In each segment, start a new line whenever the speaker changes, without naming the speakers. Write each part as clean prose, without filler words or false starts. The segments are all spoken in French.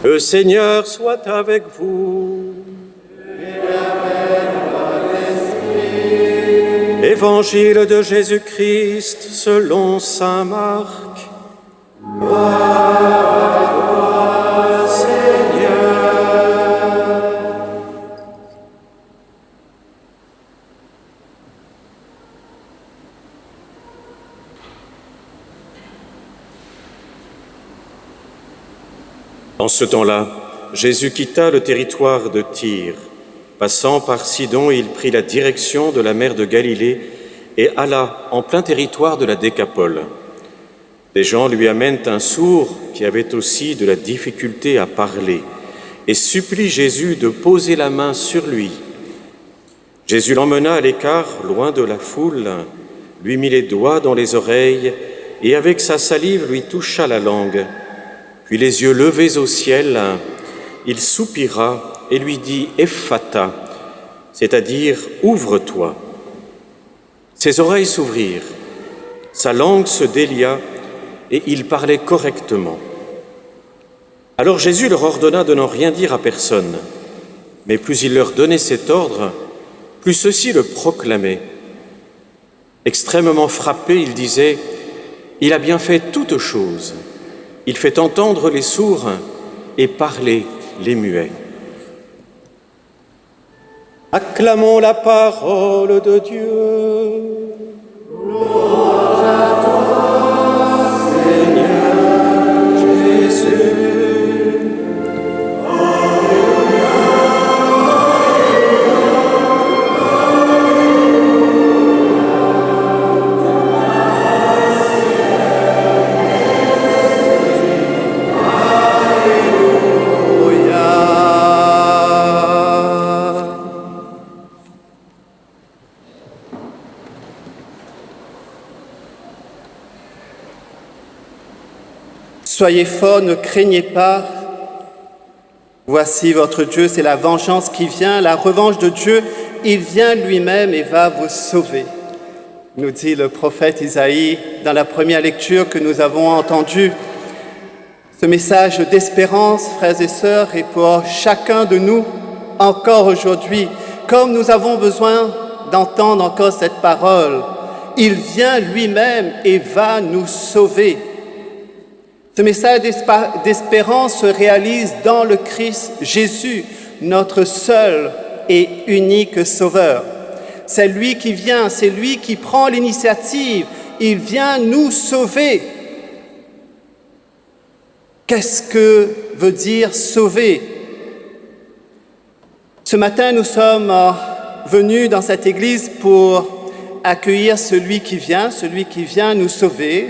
Le Seigneur soit avec vous. Évangile de Jésus-Christ selon saint Marc. Gloire à toi, Seigneur. En ce temps-là, Jésus quitta le territoire de Tyr. Passant par Sidon, il prit la direction de la mer de Galilée et alla en plein territoire de la Décapole. Des gens lui amènent un sourd qui avait aussi de la difficulté à parler et supplie Jésus de poser la main sur lui. Jésus l'emmena à l'écart, loin de la foule, lui mit les doigts dans les oreilles et avec sa salive lui toucha la langue. Puis les yeux levés au ciel, il soupira et lui dit « Ephphatha », c'est-à-dire « Ouvre-toi ». Ses oreilles s'ouvrirent, sa langue se délia et il parlait correctement. Alors Jésus leur ordonna de n'en rien dire à personne, mais plus il leur donnait cet ordre, plus ceux-ci le proclamaient. Extrêmement frappé, il disait « Il a bien fait toutes choses. Il fait entendre les sourds et parler les muets. » Acclamons la parole de Dieu. Louange à toi, Seigneur Jésus.
Soyez forts, ne craignez pas. Voici votre Dieu, c'est la vengeance qui vient, la revanche de Dieu. Il vient lui-même et va vous sauver, nous dit le prophète Isaïe dans la première lecture que nous avons entendue. Ce message d'espérance, frères et sœurs, est pour chacun de nous encore aujourd'hui, comme nous avons besoin d'entendre encore cette parole. Il vient lui-même et va nous sauver. Ce message d'espérance se réalise dans le Christ Jésus, notre seul et unique Sauveur. C'est lui qui vient, c'est lui qui prend l'initiative. Il vient nous sauver. Qu'est-ce que veut dire sauver? Ce matin, nous sommes venus dans cette église pour accueillir celui qui vient nous sauver.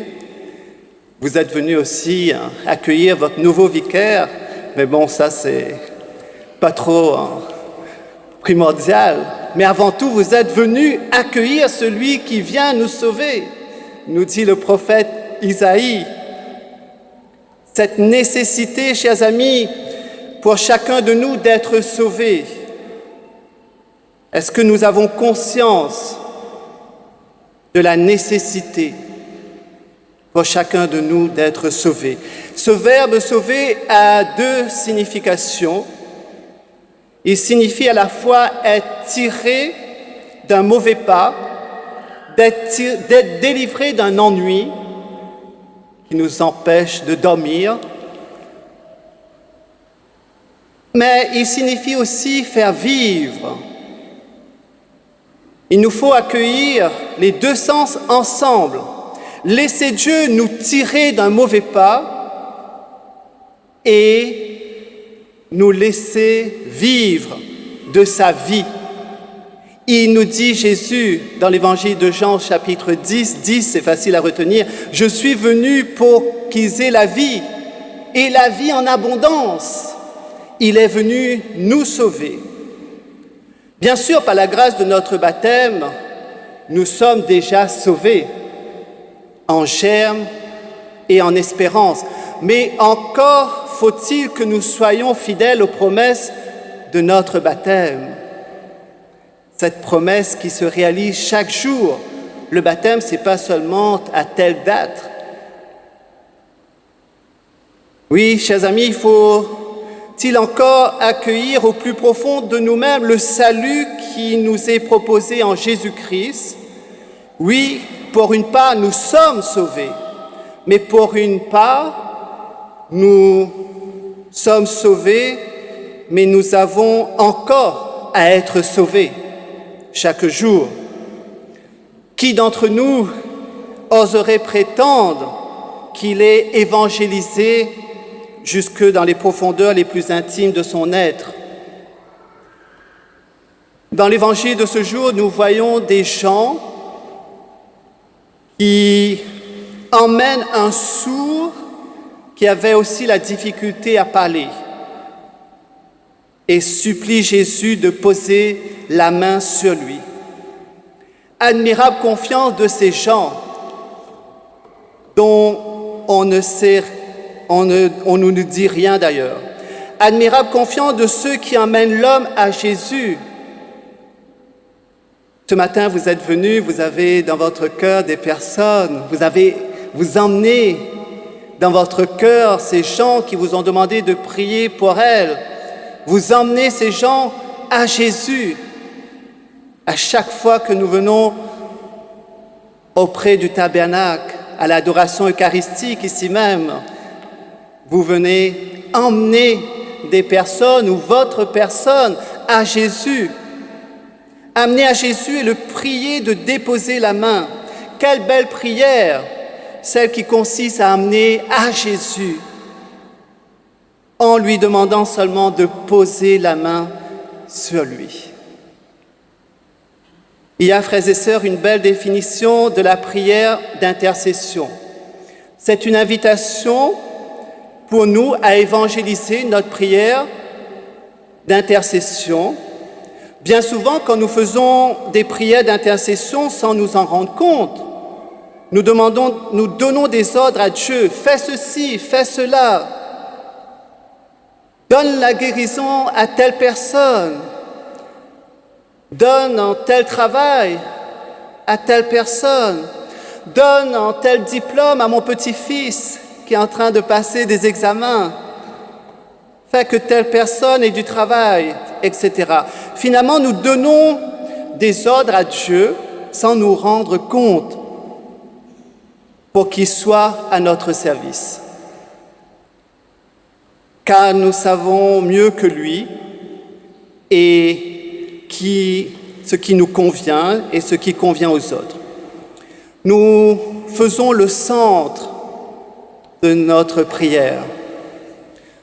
Vous êtes venus aussi accueillir votre nouveau vicaire, mais bon, ça c'est pas trop primordial. Mais avant tout, vous êtes venus accueillir celui qui vient nous sauver, nous dit le prophète Isaïe. Cette nécessité, chers amis, pour chacun de nous d'être sauvés. Est-ce que nous avons conscience de la nécessité pour chacun de nous d'être sauvé? Ce verbe « sauver » a deux significations. Il signifie à la fois être tiré d'un mauvais pas, d'être délivré d'un ennui qui nous empêche de dormir, mais il signifie aussi faire vivre. Il nous faut accueillir les deux sens ensemble. Laisser Dieu nous tirer d'un mauvais pas et nous laisser vivre de sa vie. Il nous dit, Jésus, dans l'évangile de Jean, chapitre 10, c'est facile à retenir, « Je suis venu pour qu'ils aient la vie, et la vie en abondance. » Il est venu nous sauver. Bien sûr, par la grâce de notre baptême, nous sommes déjà sauvés, en germe et en espérance. Mais encore faut-il que nous soyons fidèles aux promesses de notre baptême. Cette promesse qui se réalise chaque jour. Le baptême, ce n'est pas seulement à telle date. Oui, chers amis, il faut Faut-il encore accueillir au plus profond de nous-mêmes le salut qui nous est proposé en Jésus-Christ? Oui, pour une part, nous sommes sauvés, mais pour une part, nous sommes sauvés, mais nous avons encore à être sauvés chaque jour. Qui d'entre nous oserait prétendre qu'il est évangélisé jusque dans les profondeurs les plus intimes de son être? Dans l'évangile de ce jour, nous voyons des gens qui emmènent un sourd qui avait aussi la difficulté à parler et supplie Jésus de poser la main sur lui. Admirable confiance de ces gens dont on ne nous dit rien d'ailleurs. Admirable confiance de ceux qui emmènent l'homme à Jésus. Ce matin, vous êtes venus, vous avez dans votre cœur des personnes, vous emmenez dans votre cœur ces gens qui vous ont demandé de prier pour elles. Vous emmenez ces gens à Jésus. À chaque fois que nous venons auprès du tabernacle, à l'adoration eucharistique ici même, vous venez emmener des personnes ou votre personne à Jésus. Amener à Jésus et le prier de déposer la main. Quelle belle prière, celle qui consiste à amener à Jésus en lui demandant seulement de poser la main sur lui. Il y a, frères et sœurs, une belle définition de la prière d'intercession. C'est une invitation pour nous à évangéliser notre prière d'intercession. Bien souvent, quand nous faisons des prières d'intercession sans nous en rendre compte, nous donnons des ordres à Dieu. Fais ceci, fais cela. Donne la guérison à telle personne. Donne un tel travail à telle personne. Donne un tel diplôme à mon petit-fils qui est en train de passer des examens. Fais que telle personne ait du travail, etc. Finalement, nous donnons des ordres à Dieu sans nous rendre compte pour qu'il soit à notre service. Car nous savons mieux que lui et ce qui nous convient et ce qui convient aux autres. Nous faisons le centre de notre prière.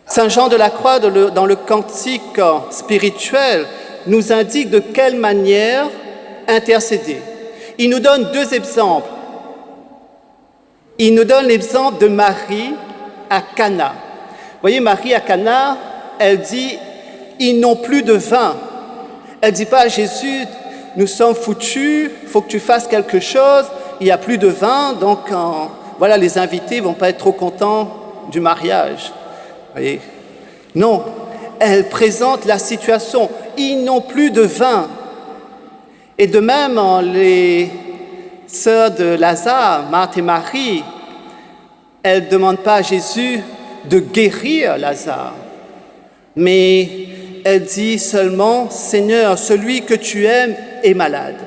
Saint Jean de la Croix, dans le cantique spirituel, nous indique de quelle manière intercéder. Il nous donne deux exemples. Il nous donne l'exemple de Marie à Cana. Vous voyez, Marie à Cana, elle dit « Ils n'ont plus de vin ». Elle ne dit pas à Jésus « Nous sommes foutus, il faut que tu fasses quelque chose, il n'y a plus de vin, donc voilà, les invités ne vont pas être trop contents du mariage. » Voyez? Non, elle présente la situation. Ils n'ont plus de vin. Et de même, les sœurs de Lazare, Marthe et Marie, elles ne demandent pas à Jésus de guérir Lazare, mais elle dit seulement « Seigneur, celui que tu aimes est malade.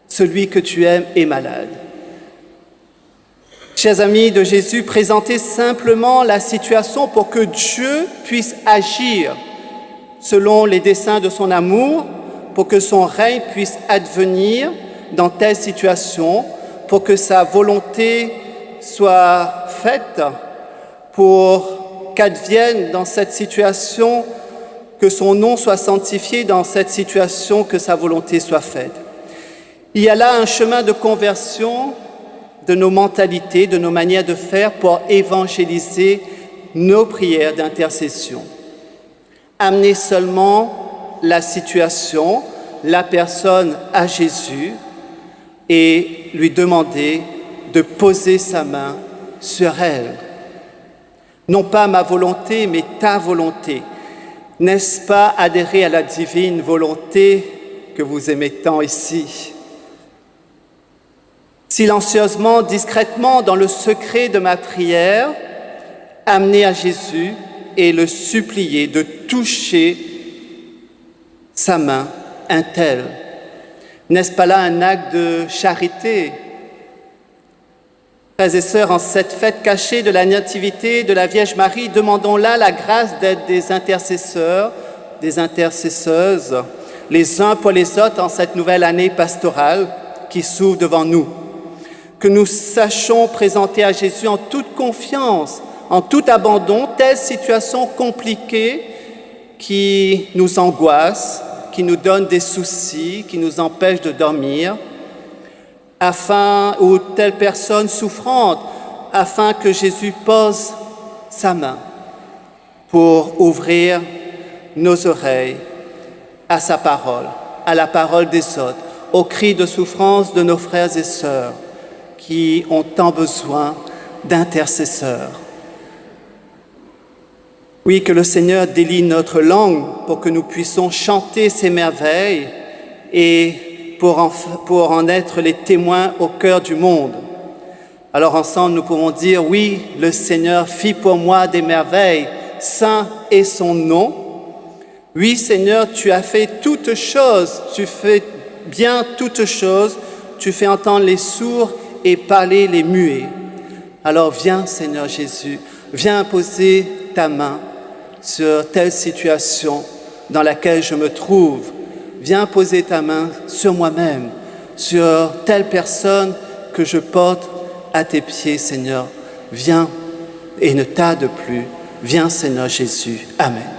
Celui que tu aimes est malade. » Chers amis de Jésus, présentez simplement la situation pour que Dieu puisse agir selon les desseins de son amour, pour que son règne puisse advenir dans telle situation, pour que sa volonté soit faite, pour qu'advienne dans cette situation, que son nom soit sanctifié dans cette situation, que sa volonté soit faite. Il y a là un chemin de conversion de nos mentalités, de nos manières de faire pour évangéliser nos prières d'intercession. Amener seulement la situation, la personne à Jésus et lui demander de poser sa main sur elle. Non pas ma volonté, mais ta volonté. N'est-ce pas adhérer à la divine volonté que vous aimez tant ici? Silencieusement, discrètement, dans le secret de ma prière, amener à Jésus et le supplier de toucher sa main, un tel. N'est-ce pas là un acte de charité? Frères et sœurs, en cette fête cachée de la Nativité de la Vierge Marie, demandons-là la grâce d'être des intercesseurs, des intercesseuses, les uns pour les autres en cette nouvelle année pastorale qui s'ouvre devant nous. Que nous sachions présenter à Jésus en toute confiance, en tout abandon, telle situation compliquée qui nous angoisse, qui nous donne des soucis, qui nous empêche de dormir, ou telle personne souffrante, afin que Jésus pose sa main pour ouvrir nos oreilles à sa parole, à la parole des autres, aux cris de souffrance de nos frères et sœurs qui ont tant besoin d'intercesseurs. Oui, que le Seigneur délie notre langue pour que nous puissions chanter ses merveilles et pour en être les témoins au cœur du monde. Alors ensemble, nous pouvons dire, oui, le Seigneur fit pour moi des merveilles, saint est son nom. Oui, Seigneur, tu as fait toutes choses, tu fais bien toutes choses, tu fais entendre les sourds et parler les muets. Alors viens, Seigneur Jésus, viens poser ta main sur telle situation dans laquelle je me trouve. Viens poser ta main sur moi-même, sur telle personne que je porte à tes pieds, Seigneur. Viens et ne tarde plus. Viens, Seigneur Jésus. Amen.